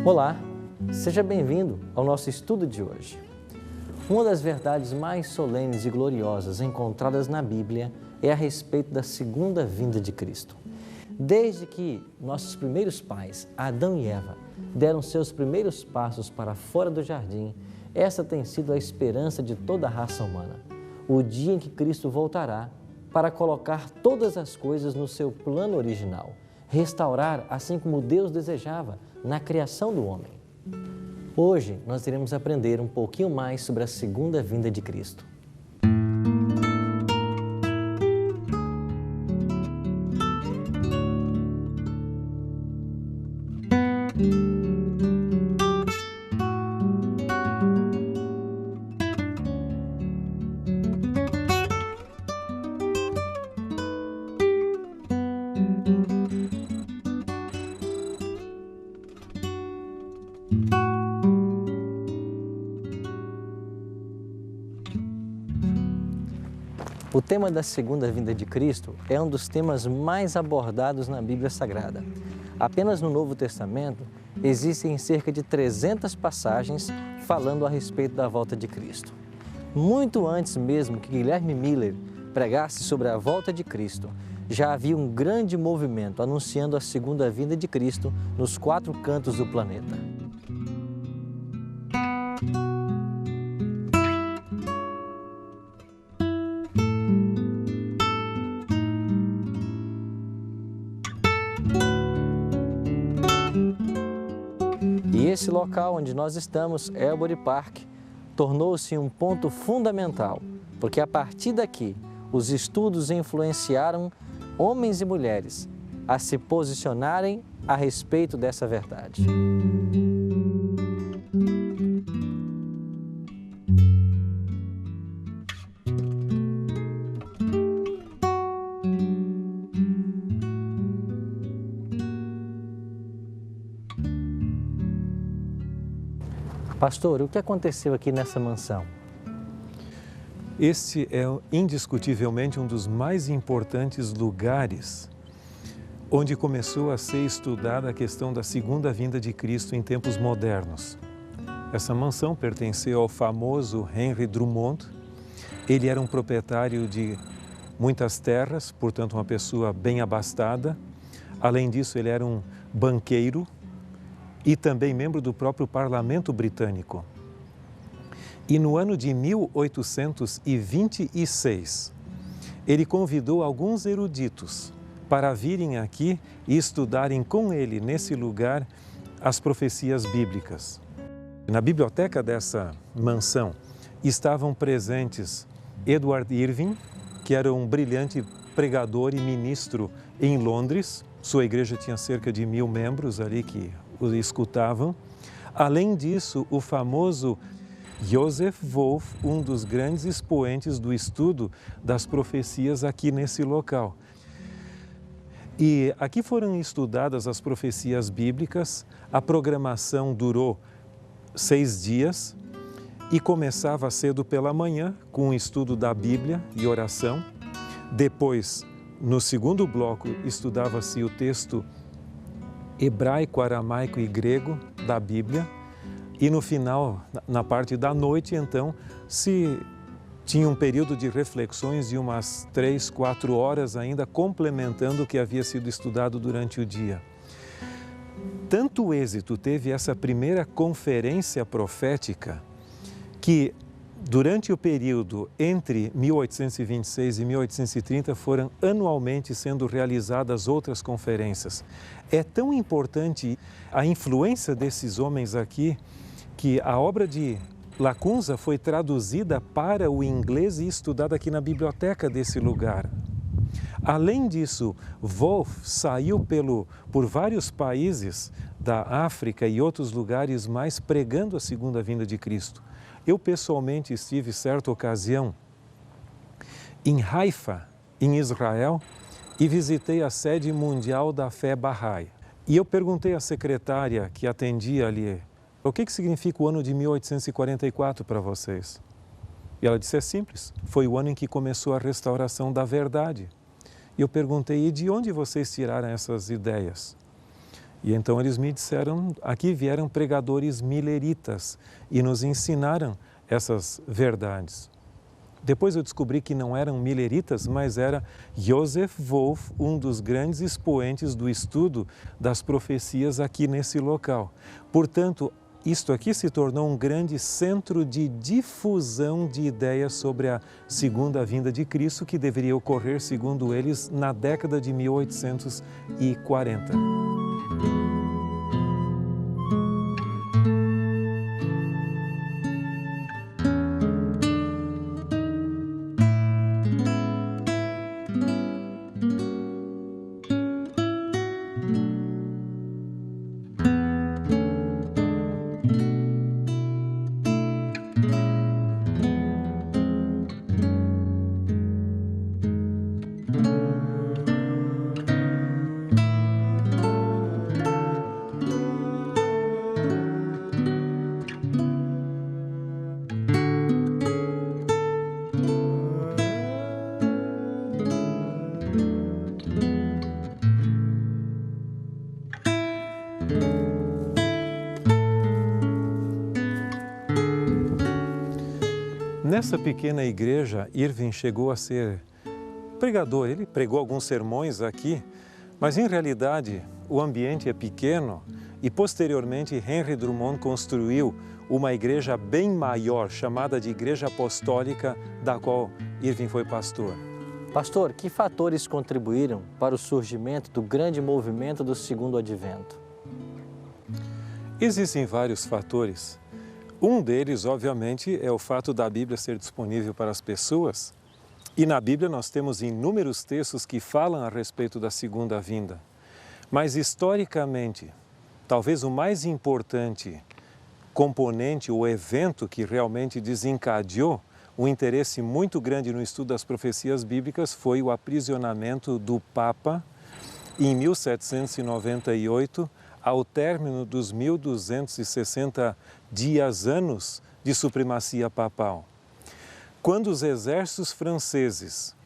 Olá, seja bem-vindo ao nosso estudo de hoje. Uma das verdades mais solenes e gloriosas encontradas na Bíblia é a respeito da segunda vinda de Cristo. Desde que nossos primeiros pais, Adão e Eva, deram seus primeiros passos para fora do jardim, essa tem sido a esperança de toda a raça humana. O dia em que Cristo voltará para colocar todas as coisas no seu plano original, restaurar assim como Deus desejava na criação do homem. Hoje nós iremos aprender um pouquinho mais sobre a segunda vinda de Cristo. O tema da segunda vinda de Cristo é um dos temas mais abordados na Bíblia Sagrada. Apenas no Novo Testamento existem cerca de 300 passagens falando a respeito da volta de Cristo. Muito antes mesmo que Guilherme Miller pregasse sobre a volta de Cristo, já havia um grande movimento anunciando a segunda vinda de Cristo nos 4 cantos do planeta. E esse local onde nós estamos, Elbury Park, tornou-se um ponto fundamental, porque a partir daqui os estudos influenciaram homens e mulheres a se posicionarem a respeito dessa verdade. Pastor, o que aconteceu aqui nessa mansão? Este é indiscutivelmente um dos mais importantes lugares onde começou a ser estudada a questão da segunda vinda de Cristo em tempos modernos. Essa mansão pertenceu ao famoso Henry Drummond. Ele era um proprietário de muitas terras, portanto uma pessoa bem abastada. Além disso, ele era um banqueiro e também membro do próprio Parlamento Britânico. E no ano de 1826, ele convidou alguns eruditos para virem aqui e estudarem com ele, nesse lugar, as profecias bíblicas. Na biblioteca dessa mansão estavam presentes Edward Irving, que era um brilhante pregador e ministro em Londres. Sua igreja tinha cerca de 1000 membros ali que o escutavam. Além disso, o famoso Joseph Wolff, um dos grandes expoentes do estudo das profecias aqui nesse local. E aqui foram estudadas as profecias bíblicas. A programação durou 6 dias e começava cedo pela manhã com o estudo da Bíblia e oração. Depois, no segundo bloco, estudava-se o texto hebraico, aramaico e grego da Bíblia. E no final, na parte da noite, então, se tinha um período de reflexões de umas 3, 4 horas ainda, complementando o que havia sido estudado durante o dia. Tanto êxito teve essa primeira conferência profética que, durante o período entre 1826 e 1830, foram anualmente sendo realizadas outras conferências. É tão importante a influência desses homens aqui que a obra de Lacunza foi traduzida para o inglês e estudada aqui na biblioteca desse lugar. Além disso, Wolff saiu por vários países da África e outros lugares mais pregando a segunda vinda de Cristo. Eu pessoalmente estive, certa ocasião, em Haifa, em Israel, e visitei a sede mundial da fé Bahá'í. E eu perguntei à secretária que atendia ali, o que significa o ano de 1844 para vocês? E ela disse, é simples, foi o ano em que começou a restauração da verdade. E eu perguntei, e de onde vocês tiraram essas ideias? E então eles me disseram, aqui vieram pregadores mileritas e nos ensinaram essas verdades. Depois eu descobri que não eram mileritas, mas era Joseph Wolff, um dos grandes expoentes do estudo das profecias aqui nesse local. Portanto, isto aqui se tornou um grande centro de difusão de ideias sobre a segunda vinda de Cristo, que deveria ocorrer, segundo eles, na década de 1840. Nessa pequena igreja, Irving chegou a ser pregador. Ele pregou alguns sermões aqui, mas em realidade o ambiente é pequeno e posteriormente Henry Drummond construiu uma igreja bem maior, chamada de Igreja Apostólica, da qual Irving foi pastor. Pastor, que fatores contribuíram para o surgimento do grande movimento do Segundo Advento? Existem vários fatores. Um deles, obviamente, é o fato da Bíblia ser disponível para as pessoas. E na Bíblia nós temos inúmeros textos que falam a respeito da segunda vinda. Mas, historicamente, talvez o mais importante componente ou evento que realmente desencadeou um interesse muito grande no estudo das profecias bíblicas foi o aprisionamento do Papa em 1798, ao término dos 1260 anos de supremacia papal. Quando os exércitos franceses,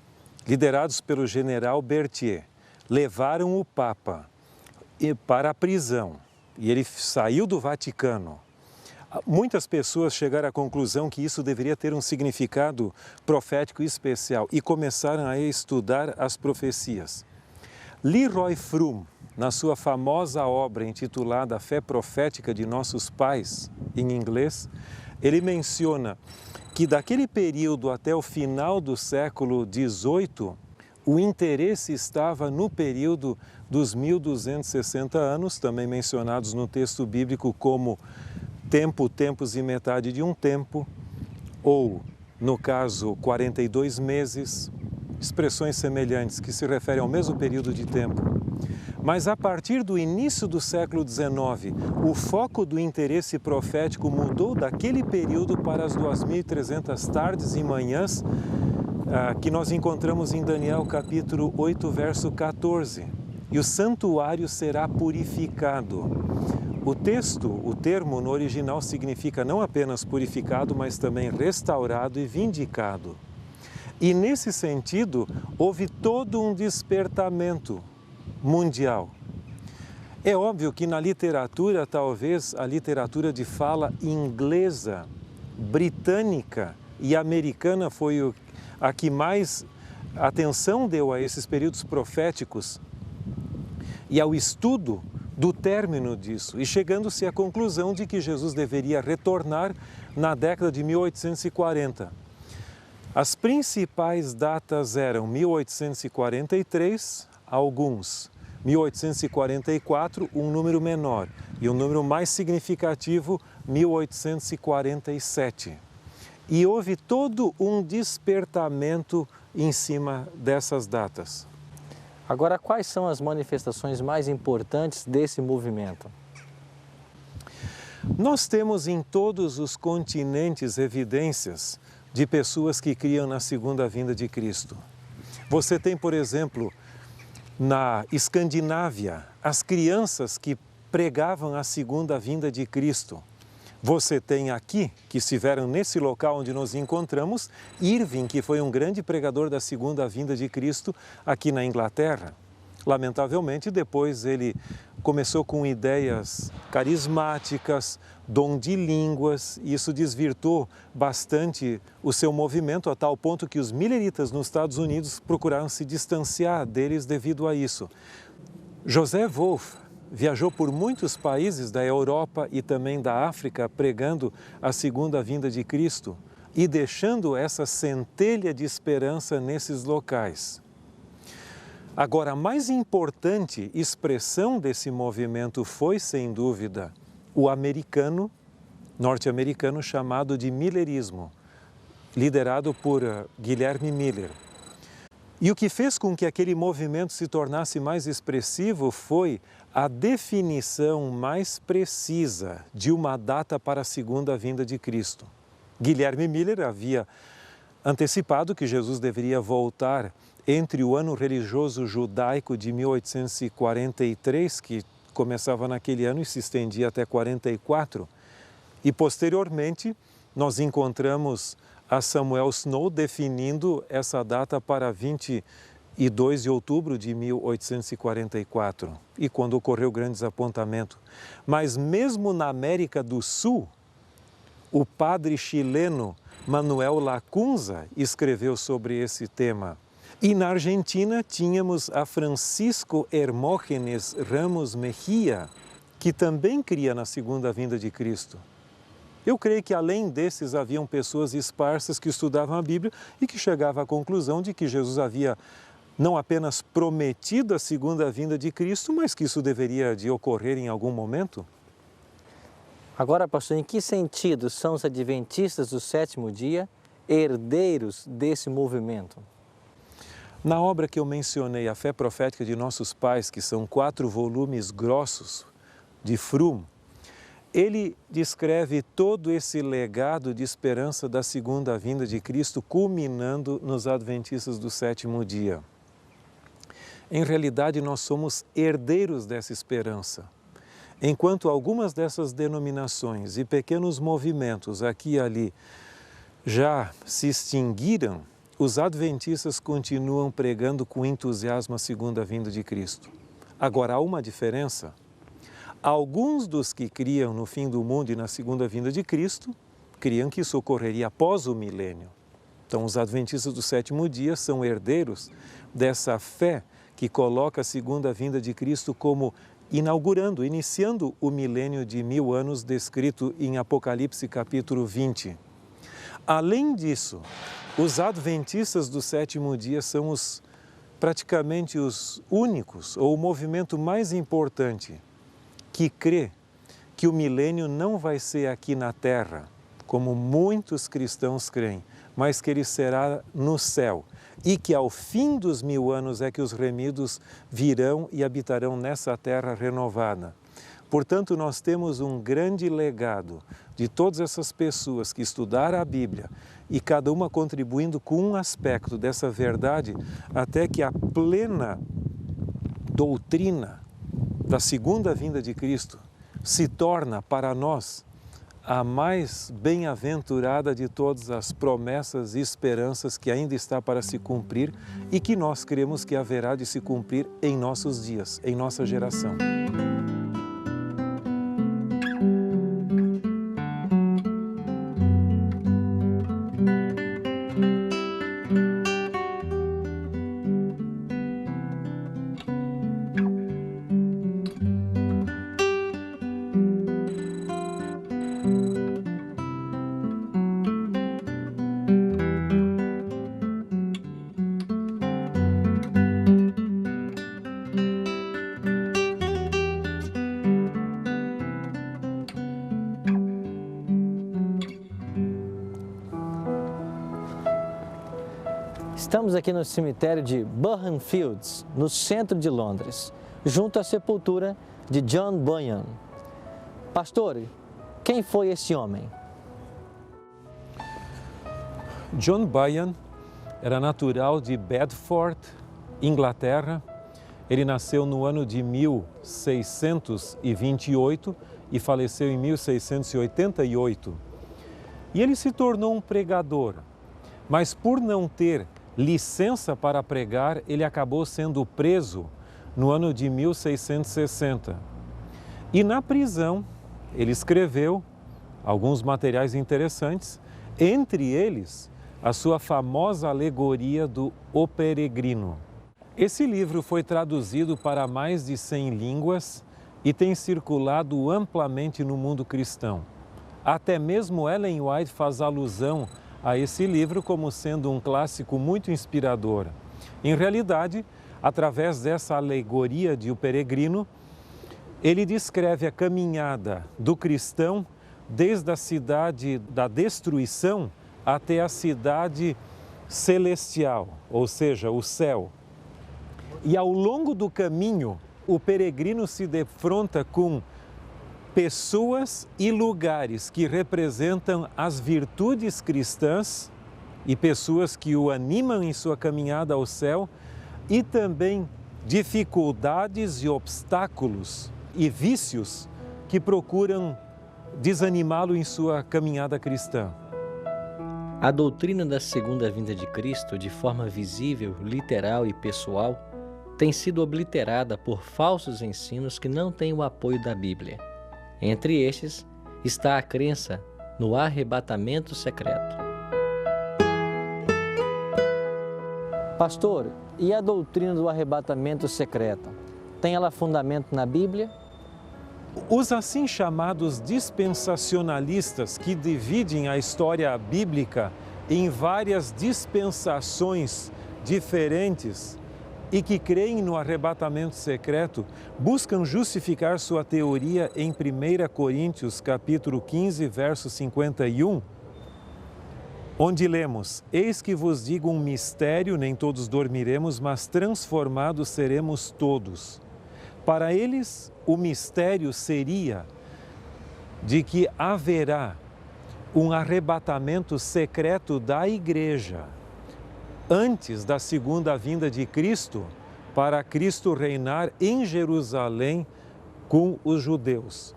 liderados pelo general Berthier, levaram o Papa para a prisão e ele saiu do Vaticano, muitas pessoas chegaram à conclusão que isso deveria ter um significado profético especial e começaram a estudar as profecias. Leroy Froom, na sua famosa obra intitulada A Fé Profética de Nossos Pais, em inglês, ele menciona que daquele período até o final do século XVIII, o interesse estava no período dos 1260 anos, também mencionados no texto bíblico como tempo, tempos e metade de um tempo, ou, no caso, 42 meses, expressões semelhantes que se referem ao mesmo período de tempo. Mas a partir do início do século XIX, o foco do interesse profético mudou daquele período para as 2.300 tardes e manhãs que nós encontramos em Daniel capítulo 8, verso 14. E o santuário será purificado. O termo no original significa não apenas purificado, mas também restaurado e vindicado. E nesse sentido, houve todo um despertamento mundial. É óbvio que na literatura, talvez a literatura de fala inglesa, britânica e americana foi a que mais atenção deu a esses períodos proféticos e ao estudo do término disso, e chegando-se à conclusão de que Jesus deveria retornar na década de 1840. As principais datas eram 1843, alguns 1844, um número menor, e um número mais significativo, 1847. E houve todo um despertamento em cima dessas datas. Agora, quais são as manifestações mais importantes desse movimento? Nós temos em todos os continentes evidências de pessoas que criam na segunda vinda de Cristo. Você tem, por exemplo, na Escandinávia, as crianças que pregavam a segunda vinda de Cristo. Você tem aqui, que estiveram nesse local onde nos encontramos, Irving, que foi um grande pregador da segunda vinda de Cristo aqui na Inglaterra. Lamentavelmente, depois ele começou com ideias carismáticas, dom de línguas, e isso desvirtuou bastante o seu movimento, a tal ponto que os milleritas nos Estados Unidos procuraram se distanciar deles devido a isso. José Wolff viajou por muitos países da Europa e também da África pregando a segunda vinda de Cristo e deixando essa centelha de esperança nesses locais. Agora, a mais importante expressão desse movimento foi, sem dúvida, o norte-americano chamado de millerismo, liderado por Guilherme Miller. E o que fez com que aquele movimento se tornasse mais expressivo foi a definição mais precisa de uma data para a segunda vinda de Cristo. Guilherme Miller havia antecipado que Jesus deveria voltar entre o ano religioso judaico de 1843, que começava naquele ano e se estendia até 44, e posteriormente nós encontramos a Samuel Snow definindo essa data para 22 de outubro de 1844, e quando ocorreu o grande desapontamento. Mas mesmo na América do Sul, o padre chileno Manuel Lacunza escreveu sobre esse tema. E na Argentina tínhamos a Francisco Hermógenes Ramos Mejía, que também cria na segunda vinda de Cristo. Eu creio que além desses haviam pessoas esparsas que estudavam a Bíblia e que chegavam à conclusão de que Jesus havia não apenas prometido a segunda vinda de Cristo, mas que isso deveria de ocorrer em algum momento. Agora, pastor, em que sentido são os adventistas do sétimo dia herdeiros desse movimento? Na obra que eu mencionei, A Fé Profética de Nossos Pais, que são 4 volumes grossos de Fromm, ele descreve todo esse legado de esperança da segunda vinda de Cristo, culminando nos adventistas do sétimo dia. Em realidade, nós somos herdeiros dessa esperança. Enquanto algumas dessas denominações e pequenos movimentos aqui e ali já se extinguiram, os adventistas continuam pregando com entusiasmo a segunda vinda de Cristo. Agora, há uma diferença. Alguns dos que criam no fim do mundo e na segunda vinda de Cristo, criam que isso ocorreria após o milênio. Então, os adventistas do sétimo dia são herdeiros dessa fé que coloca a segunda vinda de Cristo como iniciando o milênio de 1000 anos descrito em Apocalipse capítulo 20. Além disso, os adventistas do sétimo dia são praticamente os únicos, ou o movimento mais importante, que crê que o milênio não vai ser aqui na terra, como muitos cristãos creem, mas que ele será no céu e que ao fim dos 1000 anos é que os remidos virão e habitarão nessa terra renovada. Portanto, nós temos um grande legado de todas essas pessoas que estudaram a Bíblia e cada uma contribuindo com um aspecto dessa verdade até que a plena doutrina da segunda vinda de Cristo se torna para nós a mais bem-aventurada de todas as promessas e esperanças que ainda está para se cumprir e que nós cremos que haverá de se cumprir em nossos dias, em nossa geração. Estamos aqui no cemitério de Burhan Fields, no centro de Londres, junto à sepultura de John Bunyan. Pastor, quem foi esse homem? John Bunyan era natural de Bedford, Inglaterra. Ele nasceu no ano de 1628 e faleceu em 1688. E ele se tornou um pregador, mas por não ter licença para pregar, ele acabou sendo preso no ano de 1660. E na prisão, ele escreveu alguns materiais interessantes, entre eles a sua famosa alegoria do O Peregrino. Esse livro foi traduzido para mais de 100 línguas e tem circulado amplamente no mundo cristão. Até mesmo Ellen White faz alusão a esse livro como sendo um clássico muito inspirador. Em realidade, através dessa alegoria de O Peregrino, ele descreve a caminhada do cristão desde a cidade da destruição até a cidade celestial, ou seja, o céu. E ao longo do caminho, o peregrino se defronta com pessoas e lugares que representam as virtudes cristãs e pessoas que o animam em sua caminhada ao céu, e também dificuldades e obstáculos e vícios que procuram desanimá-lo em sua caminhada cristã. A doutrina da segunda vinda de Cristo, de forma visível, literal e pessoal, tem sido obliterada por falsos ensinos que não têm o apoio da Bíblia. Entre estes está a crença no arrebatamento secreto. Pastor, e a doutrina do arrebatamento secreto? Tem ela fundamento na Bíblia? Os assim chamados dispensacionalistas, que dividem a história bíblica em várias dispensações diferentes e que creem no arrebatamento secreto, buscam justificar sua teoria em 1 Coríntios capítulo 15, verso 51, onde lemos: Eis que vos digo um mistério, nem todos dormiremos, mas transformados seremos todos. Para eles, o mistério seria de que haverá um arrebatamento secreto da igreja antes da segunda vinda de Cristo, para Cristo reinar em Jerusalém com os judeus.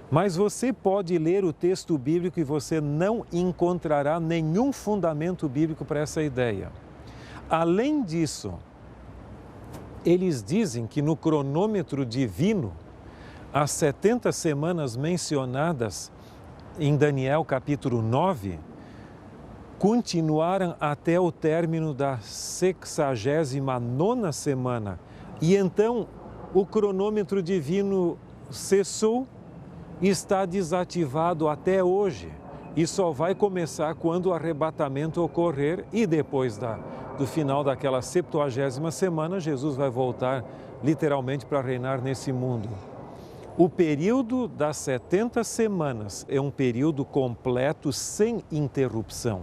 Mas você pode ler o texto bíblico e você não encontrará nenhum fundamento bíblico para essa ideia. Além disso, eles dizem que no cronômetro divino, as 70 semanas mencionadas em Daniel capítulo 9, continuaram até o término da 69ª semana. E então o cronômetro divino cessou e está desativado até hoje. E só vai começar quando o arrebatamento ocorrer, e depois do final daquela 70ª semana, Jesus vai voltar literalmente para reinar nesse mundo. O período das 70 semanas é um período completo, sem interrupção.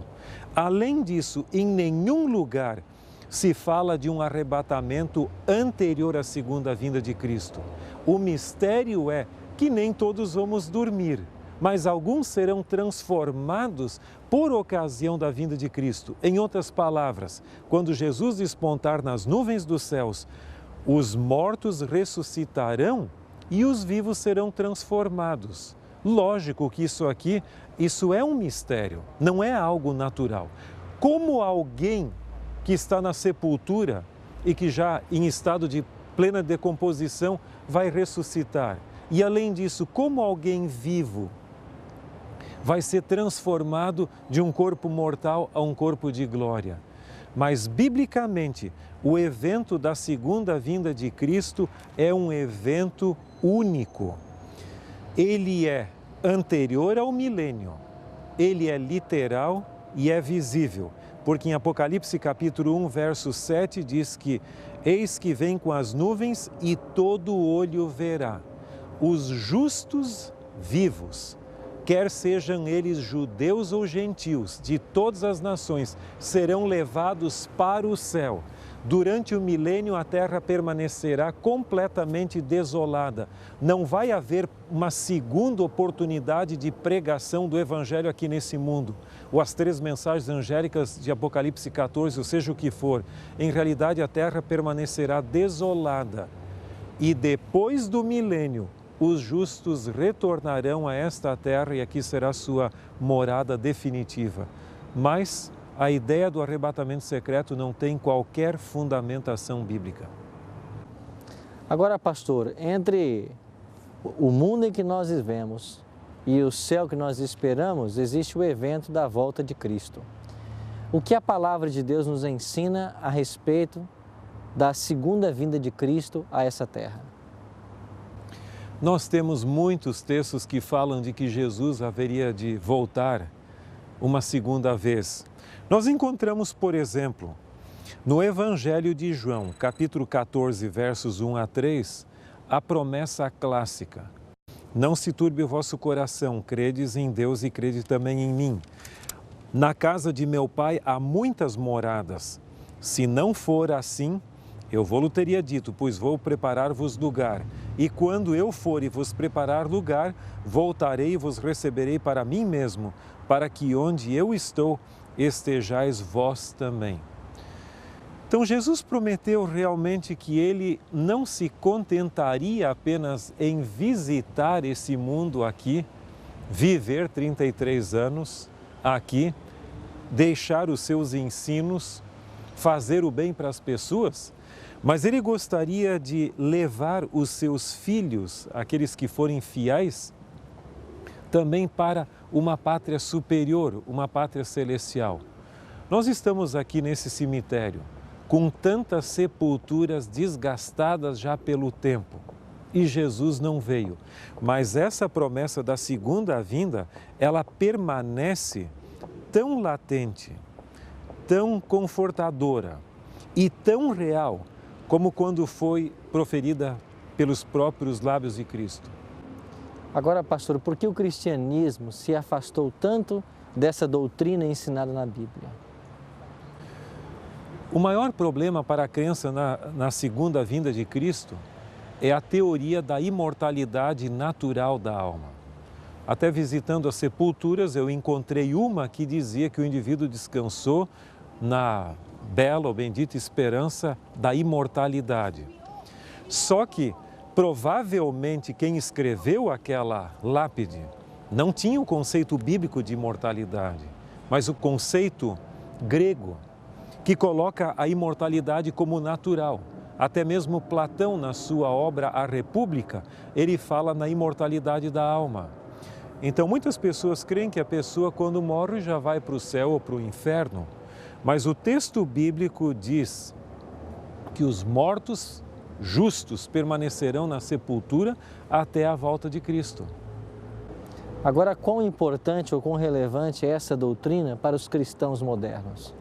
Além disso, em nenhum lugar se fala de um arrebatamento anterior à segunda vinda de Cristo. O mistério é que nem todos vamos dormir, mas alguns serão transformados por ocasião da vinda de Cristo. Em outras palavras, quando Jesus despontar nas nuvens dos céus, os mortos ressuscitarão e os vivos serão transformados. Lógico que isso é um mistério, não é algo natural. Como alguém que está na sepultura e que já em estado de plena decomposição vai ressuscitar? E além disso, como alguém vivo vai ser transformado de um corpo mortal a um corpo de glória? Mas, biblicamente, o evento da segunda vinda de Cristo é um evento único. Ele é anterior ao milênio, ele é literal e é visível, porque em Apocalipse capítulo 1, verso 7 diz que eis que vem com as nuvens e todo olho verá. Os justos vivos, quer sejam eles judeus ou gentios, de todas as nações, serão levados para o céu. Durante o milênio, a terra permanecerá completamente desolada. Não vai haver uma segunda oportunidade de pregação do Evangelho aqui nesse mundo, ou as 3 mensagens angélicas de Apocalipse 14, ou seja o que for. Em realidade, a terra permanecerá desolada. E depois do milênio, os justos retornarão a esta terra e aqui será sua morada definitiva. Mas a ideia do arrebatamento secreto não tem qualquer fundamentação bíblica. Agora, pastor, entre o mundo em que nós vivemos e o céu que nós esperamos, existe o evento da volta de Cristo. O que a palavra de Deus nos ensina a respeito da segunda vinda de Cristo a essa terra? Nós temos muitos textos que falam de que Jesus haveria de voltar uma segunda vez. Nós encontramos, por exemplo, no Evangelho de João, capítulo 14, versos 1 a 3, a promessa clássica: não se turbe o vosso coração, credes em Deus e crede também em mim. Na casa de meu Pai há muitas moradas. Se não for assim, eu vou-lo teria dito, pois vou preparar-vos lugar. E quando eu for e vos preparar lugar, voltarei e vos receberei para mim mesmo, para que onde eu estou, estejais vós também. Então Jesus prometeu realmente que ele não se contentaria apenas em visitar esse mundo aqui, viver 33 anos aqui, deixar os seus ensinos, fazer o bem para as pessoas, mas ele gostaria de levar os seus filhos, aqueles que forem fiéis, também para uma pátria superior, uma pátria celestial. Nós estamos aqui nesse cemitério, com tantas sepulturas desgastadas já pelo tempo, e Jesus não veio. Mas essa promessa da segunda vinda, ela permanece tão latente, tão confortadora e tão real como quando foi proferida pelos próprios lábios de Cristo. Agora, pastor, por que o cristianismo se afastou tanto dessa doutrina ensinada na Bíblia? O maior problema para a crença na segunda vinda de Cristo é a teoria da imortalidade natural da alma. Até visitando as sepulturas, eu encontrei uma que dizia que o indivíduo descansou na bela ou bendita esperança da imortalidade. Só que, provavelmente, quem escreveu aquela lápide não tinha o conceito bíblico de imortalidade, mas o conceito grego, que coloca a imortalidade como natural. Até mesmo Platão, na sua obra A República, ele fala na imortalidade da alma. Então, muitas pessoas creem que a pessoa, quando morre, já vai para o céu ou para o inferno. Mas o texto bíblico diz que os mortos justos permanecerão na sepultura até a volta de Cristo. Agora, quão importante ou quão relevante é essa doutrina para os cristãos modernos?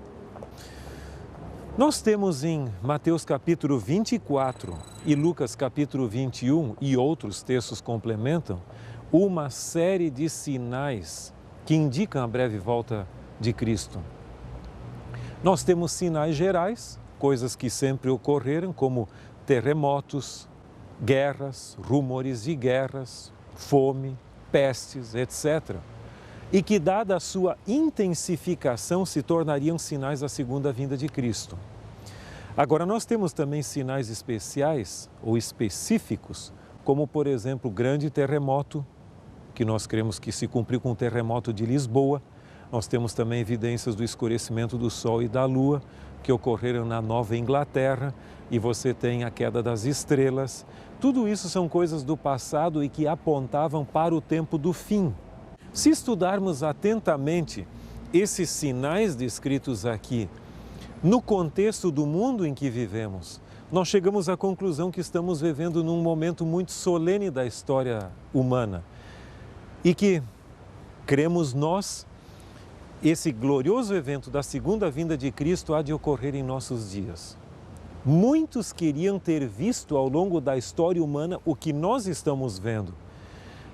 Nós temos em Mateus capítulo 24 e Lucas capítulo 21, e outros textos complementam, uma série de sinais que indicam a breve volta de Cristo. Nós temos sinais gerais, coisas que sempre ocorreram, como terremotos, guerras, rumores de guerras, fome, pestes, etc. E que, dada a sua intensificação, se tornariam sinais da segunda vinda de Cristo. Agora, nós temos também sinais especiais ou específicos, como, por exemplo, o grande terremoto, que nós cremos que se cumpriu com o terremoto de Lisboa. Nós temos também evidências do escurecimento do Sol e da Lua, que ocorreram na Nova Inglaterra, e você tem a queda das estrelas. Tudo isso são coisas do passado e que apontavam para o tempo do fim. Se estudarmos atentamente esses sinais descritos aqui, no contexto do mundo em que vivemos, nós chegamos à conclusão que estamos vivendo num momento muito solene da história humana e que, cremos nós, esse glorioso evento da segunda vinda de Cristo há de ocorrer em nossos dias. Muitos queriam ter visto ao longo da história humana o que nós estamos vendo.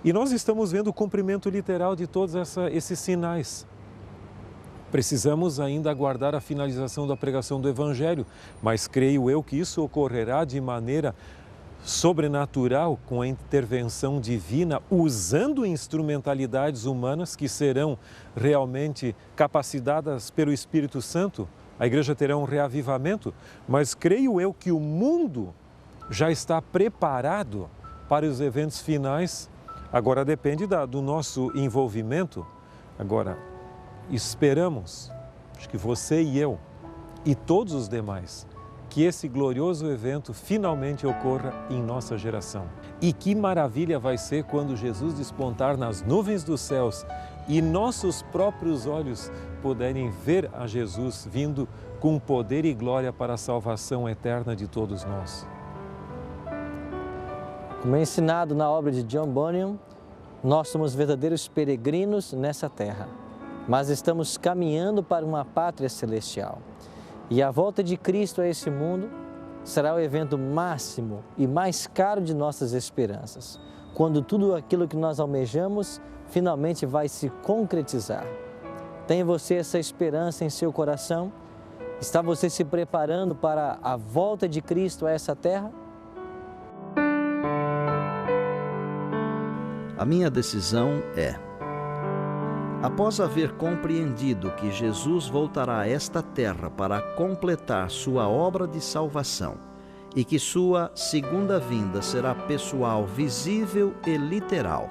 E nós estamos vendo o cumprimento literal de todos esses sinais. Precisamos ainda aguardar a finalização da pregação do Evangelho, mas creio eu que isso ocorrerá de maneira sobrenatural, com a intervenção divina, usando instrumentalidades humanas que serão realmente capacitadas pelo Espírito Santo. A igreja terá um reavivamento, mas creio eu que o mundo já está preparado para os eventos finais. Agora depende do nosso envolvimento. Agora, esperamos, acho que você e eu e todos os demais, que esse glorioso evento finalmente ocorra em nossa geração. E que maravilha vai ser quando Jesus despontar nas nuvens dos céus e nossos próprios olhos puderem ver a Jesus vindo com poder e glória para a salvação eterna de todos nós. Como é ensinado na obra de John Bunyan, nós somos verdadeiros peregrinos nessa terra, mas estamos caminhando para uma pátria celestial. E a volta de Cristo a esse mundo será o evento máximo e mais caro de nossas esperanças, quando tudo aquilo que nós almejamos finalmente vai se concretizar. Tem você essa esperança em seu coração? Está você se preparando para a volta de Cristo a essa terra? A minha decisão é: após haver compreendido que Jesus voltará a esta terra para completar sua obra de salvação e que sua segunda vinda será pessoal, visível e literal,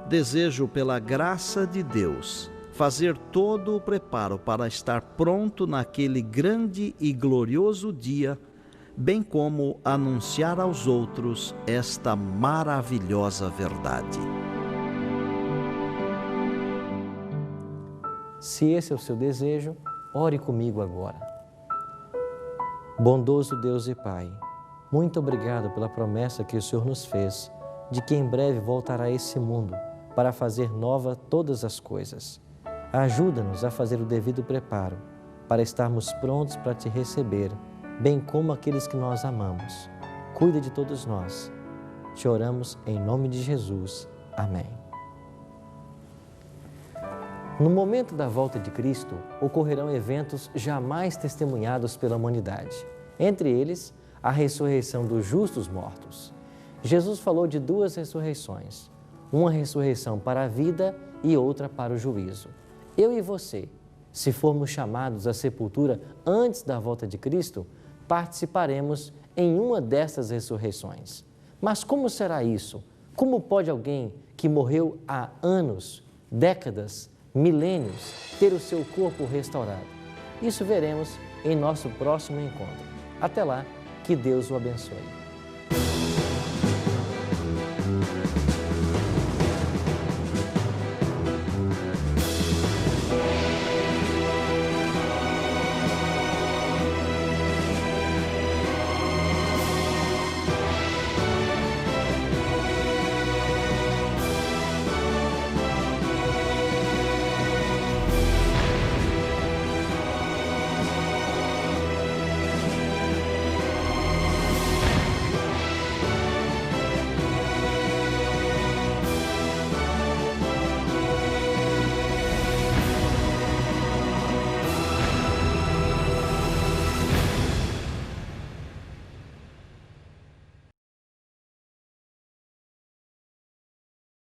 desejo, pela graça de Deus, fazer todo o preparo para estar pronto naquele grande e glorioso dia, bem como anunciar aos outros esta maravilhosa verdade. Se esse é o seu desejo, ore comigo agora. Bondoso Deus e Pai, muito obrigado pela promessa que o Senhor nos fez de que em breve voltará a esse mundo para fazer nova todas as coisas. Ajuda-nos a fazer o devido preparo para estarmos prontos para te receber, bem como aqueles que nós amamos. Cuida de todos nós. Te oramos em nome de Jesus. Amém. No momento da volta de Cristo, ocorrerão eventos jamais testemunhados pela humanidade. Entre eles, a ressurreição dos justos mortos. Jesus falou de duas ressurreições, uma ressurreição para a vida e outra para o juízo. Eu e você, se formos chamados à sepultura antes da volta de Cristo, participaremos em uma dessas ressurreições. Mas como será isso? Como pode alguém que morreu há anos, décadas, milênios, ter o seu corpo restaurado? Isso veremos em nosso próximo encontro. Até lá, que Deus o abençoe.